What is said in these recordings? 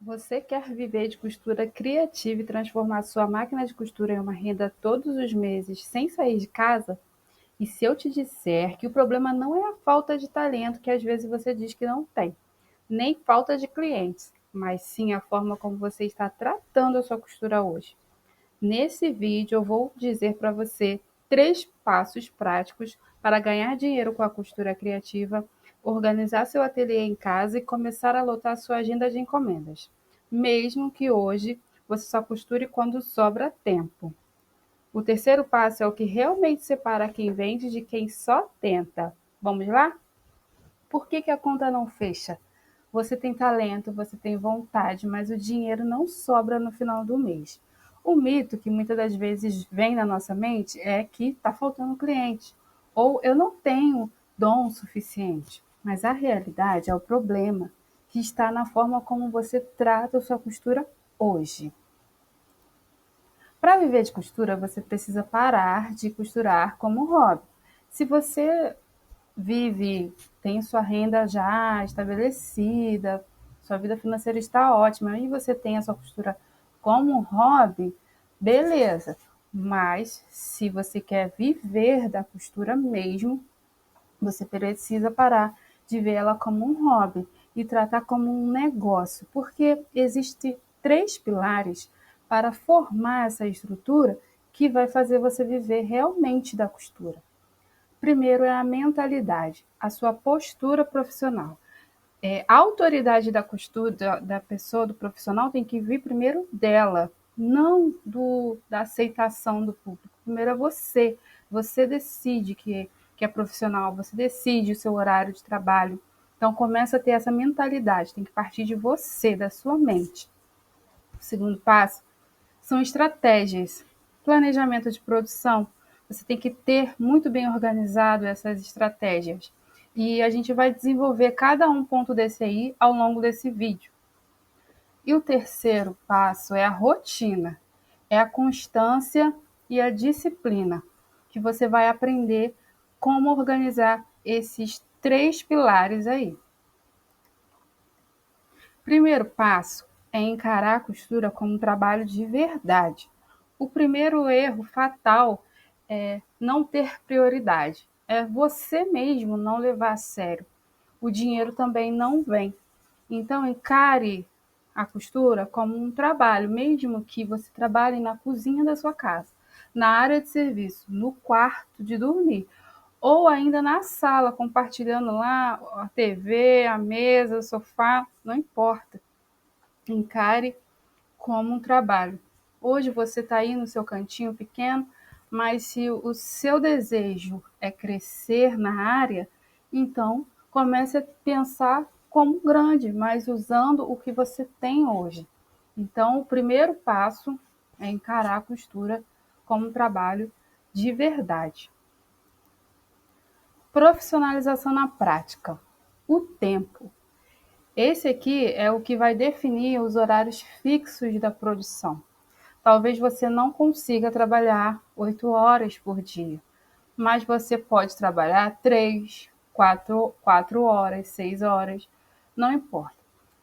Você quer viver de costura criativa e transformar sua máquina de costura em uma renda todos os meses sem sair de casa? E se eu te disser que o problema não é a falta de talento que às vezes você diz que não tem, nem falta de clientes, mas sim a forma como você está tratando a sua costura hoje? Nesse vídeo eu vou dizer para você 3 passos práticos para ganhar dinheiro com a costura criativa, organizar seu ateliê em casa e começar a lotar sua agenda de encomendas, mesmo que hoje você só costure quando sobra tempo. O terceiro passo é o que realmente separa quem vende de quem só tenta. Vamos lá? Por que a conta não fecha? Você tem talento, você tem vontade, mas o dinheiro não sobra no final do mês. O mito que muitas das vezes vem na nossa mente é que está faltando cliente, ou eu não tenho dom suficiente. Mas a realidade é o problema que está na forma como você trata a sua costura hoje. Para viver de costura, você precisa parar de costurar como hobby. Se você vive, tem sua renda já estabelecida, sua vida financeira está ótima e você tem a sua costura como hobby, beleza. Mas se você quer viver da costura mesmo, você precisa parar de ver ela como um hobby e tratar como um negócio, porque existem 3 pilares para formar essa estrutura que vai fazer você viver realmente da costura. Primeiro é a mentalidade, a sua postura profissional. A autoridade da costura da pessoa, do profissional, tem que vir primeiro dela, não da aceitação do público. Primeiro é você. Você decide que é profissional, você decide o seu horário de trabalho. Então começa a ter essa mentalidade, tem que partir de você, da sua mente. O segundo passo são estratégias, planejamento de produção. Você tem que ter muito bem organizado essas estratégias. E a gente vai desenvolver cada um ponto desse aí ao longo desse vídeo. E o terceiro passo é a rotina, é a constância e a disciplina, que você vai aprender como organizar esses 3 pilares aí. Primeiro passo é encarar a costura como um trabalho de verdade. O primeiro erro fatal é não ter prioridade. É você mesmo não levar a sério. O dinheiro também não vem. Então, encare a costura como um trabalho, mesmo que você trabalhe na cozinha da sua casa, na área de serviço, no quarto de dormir, ou ainda na sala, compartilhando lá a TV, a mesa, o sofá, não importa. Encare como um trabalho. Hoje você está aí no seu cantinho pequeno, mas se o seu desejo é crescer na área, então comece a pensar como grande, mas usando o que você tem hoje. Então, o primeiro passo é encarar a costura como um trabalho de verdade. Profissionalização na prática. O tempo. Esse aqui é o que vai definir os horários fixos da produção. Talvez você não consiga trabalhar 8 horas por dia, mas você pode trabalhar 3, 4 horas, 6 horas, não importa.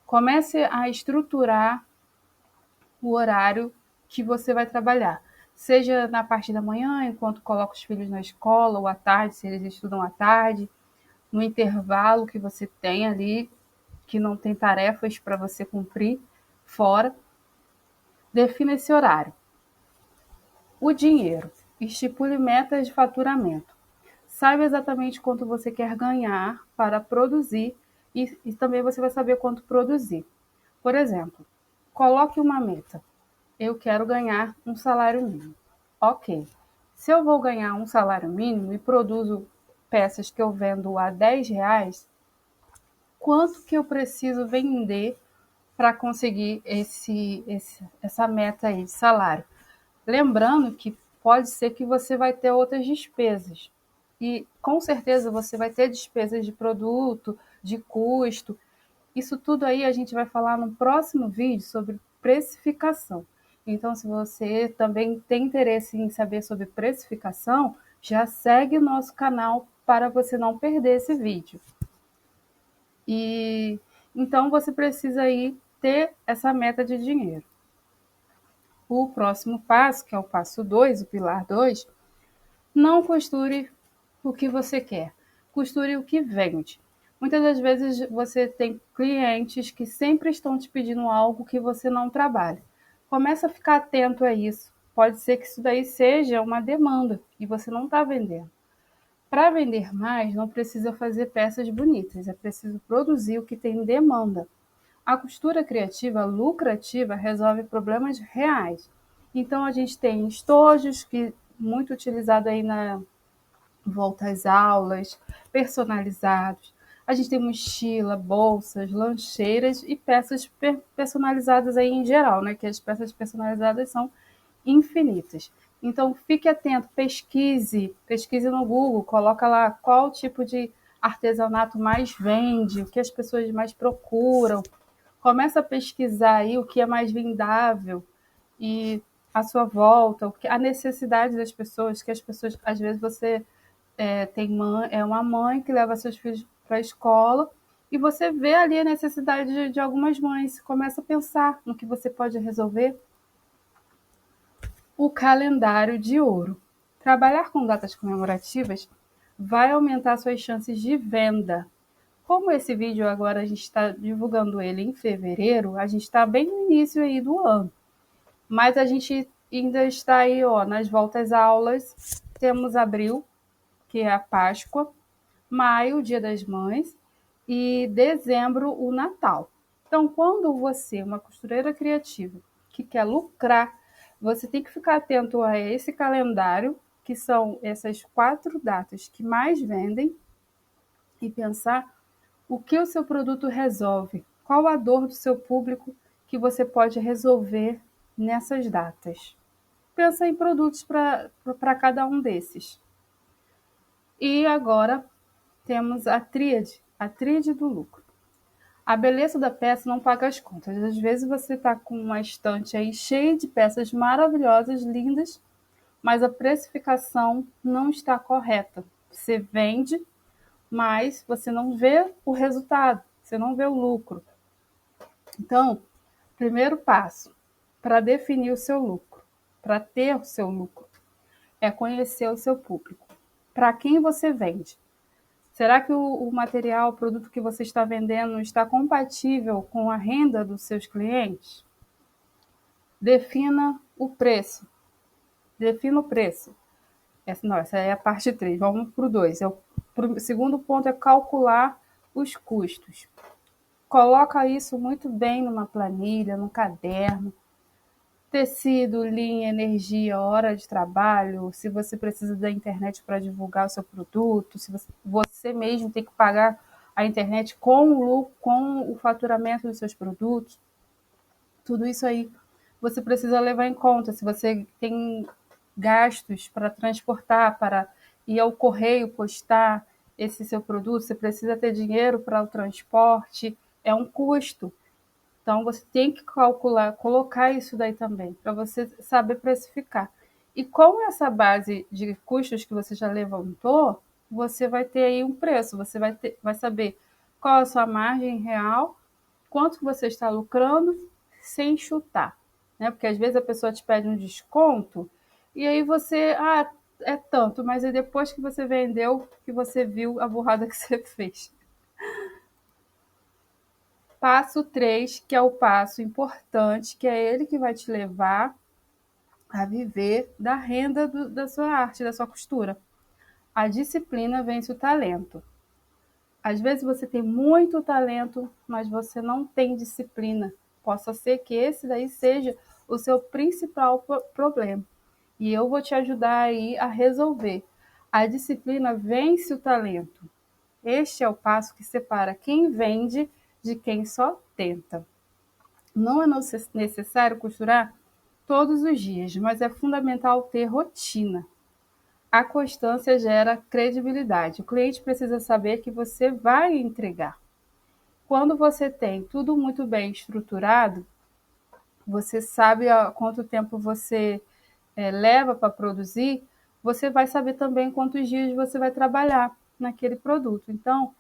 Comece a estruturar o horário que você vai trabalhar, seja na parte da manhã, enquanto coloca os filhos na escola, ou à tarde, se eles estudam à tarde, no intervalo que você tem ali, que não tem tarefas para você cumprir fora, defina esse horário. O dinheiro. Estipule metas de faturamento. Saiba exatamente quanto você quer ganhar para produzir e também você vai saber quanto produzir. Por exemplo, coloque uma meta. Eu quero ganhar um salário mínimo. Ok. Se eu vou ganhar um salário mínimo e produzo peças que eu vendo a R$ 10, quanto que eu preciso vender para conseguir essa meta aí de salário? Lembrando que pode ser que você vai ter outras despesas. E com certeza você vai ter despesas de produto, de custo. Isso tudo aí a gente vai falar no próximo vídeo sobre precificação. Então, se você também tem interesse em saber sobre precificação, já segue o nosso canal para você não perder esse vídeo. E então você precisa aí ter essa meta de dinheiro. O próximo passo, que é o passo 2, o pilar 2, não costure o que você quer, costure o que vende. Muitas das vezes você tem clientes que sempre estão te pedindo algo que você não trabalha. Começa a ficar atento a isso. Pode ser que isso daí seja uma demanda e você não está vendendo. Para vender mais, não precisa fazer peças bonitas, é preciso produzir o que tem demanda. A costura criativa lucrativa resolve problemas reais. Então a gente tem estojos, que muito utilizado aí na volta às aulas, personalizados. A gente tem mochila, bolsas, lancheiras e peças personalizadas aí em geral, né? Que as peças personalizadas são infinitas. Então fique atento, pesquise no Google, coloca lá qual tipo de artesanato mais vende, o que as pessoas mais procuram. Começa a pesquisar aí o que é mais vendável e à sua volta, a necessidade das pessoas, que as pessoas, às vezes você é uma mãe que leva seus filhos para a escola e você vê ali a necessidade de algumas mães, começa a pensar no que você pode resolver. O calendário de ouro. Trabalhar com datas comemorativas vai aumentar suas chances de venda. Como esse vídeo agora a gente está divulgando ele em fevereiro, a gente está bem no início aí do ano. Mas a gente ainda está aí, ó, nas voltas aulas. Temos abril, que é a Páscoa, maio, o Dia das Mães, e dezembro, o Natal. Então, quando você, uma costureira criativa, que quer lucrar, você tem que ficar atento a esse calendário, que são essas 4 datas que mais vendem, e pensar o que o seu produto resolve, qual a dor do seu público que você pode resolver nessas datas. Pensa em produtos para cada um desses. E agora temos a tríade do lucro. A beleza da peça não paga as contas. Às vezes você está com uma estante aí cheia de peças maravilhosas, lindas, mas a precificação não está correta. Você vende, mas você não vê o resultado, você não vê o lucro. Então, primeiro passo para definir o seu lucro, para ter o seu lucro, é conhecer o seu público. Para quem você vende? Será que o material, o produto que você está vendendo está compatível com a renda dos seus clientes? Defina o preço. Defina o preço. Essa é a parte 3. Vamos para o 2. O segundo ponto é calcular os custos. Coloca isso muito bem numa planilha, num caderno. Tecido, linha, energia, hora de trabalho, se você precisa da internet para divulgar o seu produto, se você mesmo tem que pagar a internet com o faturamento dos seus produtos, tudo isso aí você precisa levar em conta. Se você tem gastos para transportar, para ir ao correio postar esse seu produto, você precisa ter dinheiro para o transporte, é um custo. Então, você tem que calcular, colocar isso daí também, para você saber precificar. E com essa base de custos que você já levantou, você vai ter aí um preço, você vai saber qual a sua margem real, quanto você está lucrando, sem chutar. Né? Porque às vezes a pessoa te pede um desconto, e aí você, é tanto, mas aí depois que você vendeu, que você viu a burrada que você fez. Passo 3, que é o passo importante, que é ele que vai te levar a viver da renda da sua arte, da sua costura. A disciplina vence o talento. Às vezes você tem muito talento, mas você não tem disciplina. Possa ser que esse daí seja o seu principal problema. E eu vou te ajudar aí a resolver. A disciplina vence o talento. Este é o passo que separa quem vende de quem só tenta. Não é necessário costurar todos os dias, mas é fundamental ter rotina. A constância gera credibilidade. O cliente precisa saber que você vai entregar. Quando você tem tudo muito bem estruturado, você sabe há quanto tempo você leva para produzir, você vai saber também quantos dias você vai trabalhar naquele produto. Então,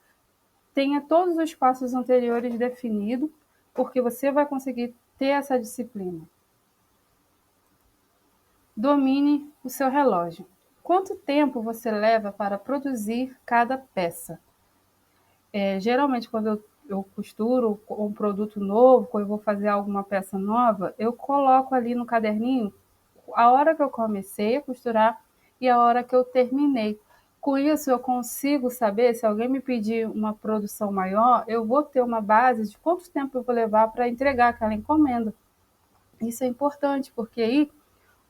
tenha todos os passos anteriores definidos porque você vai conseguir ter essa disciplina. Domine o seu relógio. Quanto tempo você leva para produzir cada peça? Geralmente, quando eu costuro um produto novo, quando eu vou fazer alguma peça nova, eu coloco ali no caderninho a hora que eu comecei a costurar e a hora que eu terminei. Com isso, eu consigo saber, se alguém me pedir uma produção maior, eu vou ter uma base de quanto tempo eu vou levar para entregar aquela encomenda. Isso é importante, porque aí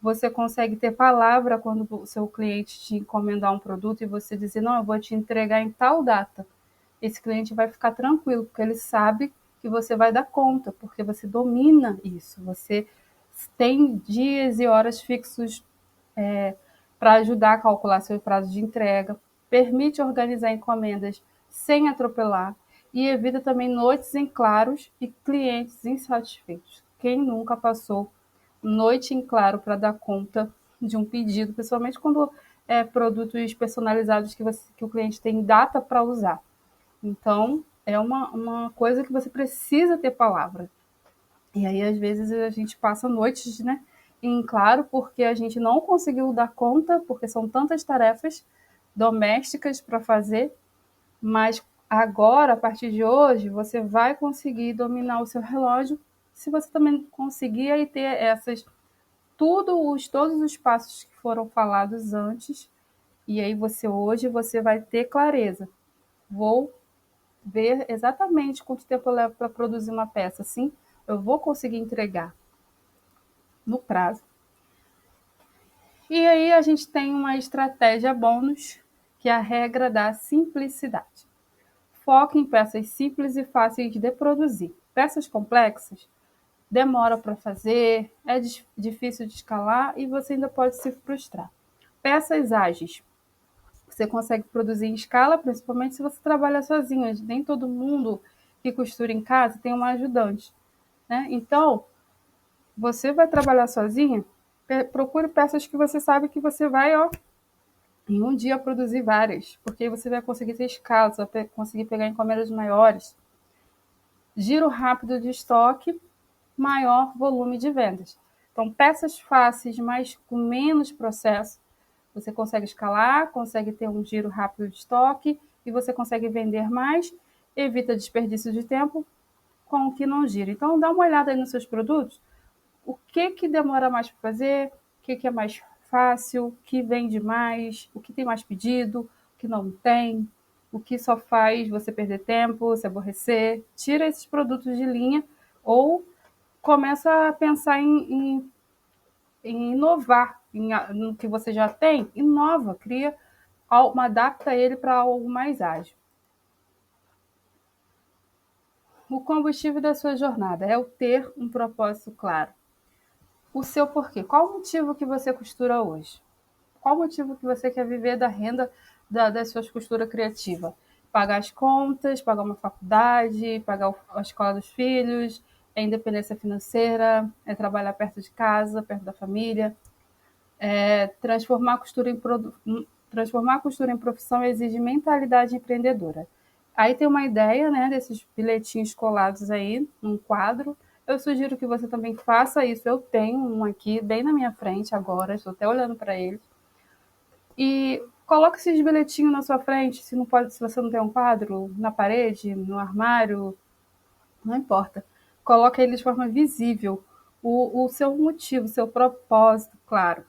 você consegue ter palavra quando o seu cliente te encomendar um produto e você dizer, não, eu vou te entregar em tal data. Esse cliente vai ficar tranquilo, porque ele sabe que você vai dar conta, porque você domina isso. Você tem dias e horas fixos para ajudar a calcular seu prazo de entrega, permite organizar encomendas sem atropelar e evita também noites em claros e clientes insatisfeitos. Quem nunca passou noite em claro para dar conta de um pedido, principalmente quando é produtos personalizados que o cliente tem data para usar. Então, é uma coisa que você precisa ter palavra. E aí, às vezes, a gente passa noites, né, em claro, porque a gente não conseguiu dar conta, porque são tantas tarefas domésticas para fazer, mas agora, a partir de hoje, você vai conseguir dominar o seu relógio, se você também conseguir aí ter todos os passos que foram falados antes, e aí hoje você vai ter clareza. Vou ver exatamente quanto tempo eu levo para produzir uma peça, assim eu vou conseguir entregar no prazo. E aí a gente tem uma estratégia bônus, que é a regra da simplicidade. Foque em peças simples e fáceis de produzir. Peças complexas demora para fazer, é difícil de escalar e você ainda pode se frustrar. Peças ágeis. Você consegue produzir em escala, principalmente se você trabalha sozinho. Nem todo mundo que costura em casa tem uma ajudante, né? Então, você vai trabalhar sozinha, procure peças que você sabe que você vai, em um dia produzir várias, porque aí você vai conseguir ter escala, você vai conseguir pegar encomendas maiores. Giro rápido de estoque, maior volume de vendas. Então, peças fáceis, mas com menos processo, você consegue escalar, consegue ter um giro rápido de estoque e você consegue vender mais, evita desperdício de tempo com o que não gira. Então, dá uma olhada aí nos seus produtos, o que demora mais para fazer, o que é mais fácil, o que vende mais, o que tem mais pedido, o que não tem, o que só faz você perder tempo, se aborrecer. Tira esses produtos de linha ou começa a pensar em inovar no que você já tem, inova, cria, adapta ele para algo mais ágil. O combustível da sua jornada é o ter um propósito claro. O seu porquê. Qual o motivo que você costura hoje? Qual o motivo que você quer viver da renda das suas costuras criativas? Pagar as contas, pagar uma faculdade, pagar a escola dos filhos, é independência financeira, é trabalhar perto de casa, perto da família. Transformar a costura em profissão exige mentalidade empreendedora. Aí tem uma ideia, né, desses bilhetinhos colados aí num quadro. Eu sugiro que você também faça isso. Eu tenho um aqui bem na minha frente agora, estou até olhando para ele. E coloque esses bilhetinhos na sua frente, se você não tem um quadro, na parede, no armário, não importa. Coloque ele de forma visível, o seu motivo, o seu propósito, claro.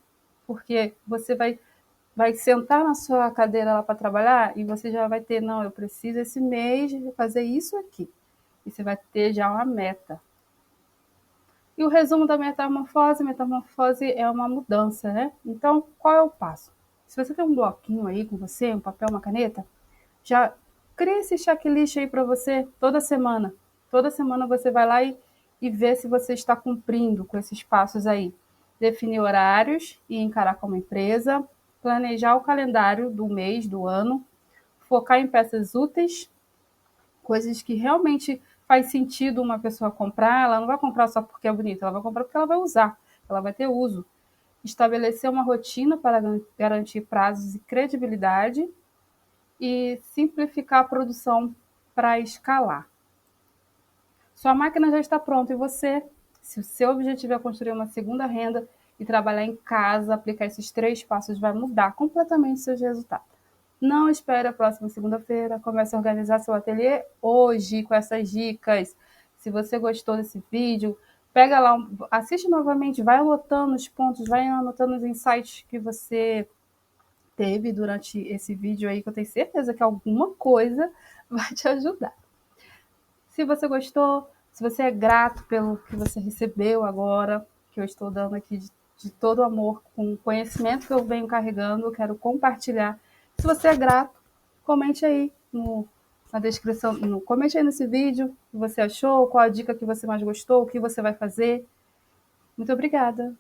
Porque você vai sentar na sua cadeira lá para trabalhar e você já vai ter, não, eu preciso esse mês fazer isso aqui. E você vai ter já uma meta. E o resumo da metamorfose, metamorfose é uma mudança, né? Então, qual é o passo? Se você tem um bloquinho aí com você, um papel, uma caneta, já cria esse checklist aí para você toda semana. Toda semana você vai lá e vê se você está cumprindo com esses passos aí. Definir horários e encarar como empresa, planejar o calendário do mês, do ano, focar em peças úteis, coisas que realmente faz sentido uma pessoa comprar. Ela não vai comprar só porque é bonita, ela vai comprar porque ela vai usar, ela vai ter uso. Estabelecer uma rotina para garantir prazos e credibilidade e simplificar a produção para escalar. Sua máquina já está pronta e você, se o seu objetivo é construir uma segunda renda e trabalhar em casa, aplicar esses 3 passos vai mudar completamente seus resultados. Não espere a próxima segunda-feira, comece a organizar seu ateliê hoje com essas dicas. Se você gostou desse vídeo, pega lá, assiste novamente, vai anotando os pontos, vai anotando os insights que você teve durante esse vídeo aí, que eu tenho certeza que alguma coisa vai te ajudar. Se você gostou, se você é grato pelo que você recebeu agora, que eu estou dando aqui de todo amor, com o conhecimento que eu venho carregando, eu quero compartilhar. Se você é grato, comente aí na descrição, comente aí nesse vídeo o que você achou, qual a dica que você mais gostou, o que você vai fazer. Muito obrigada!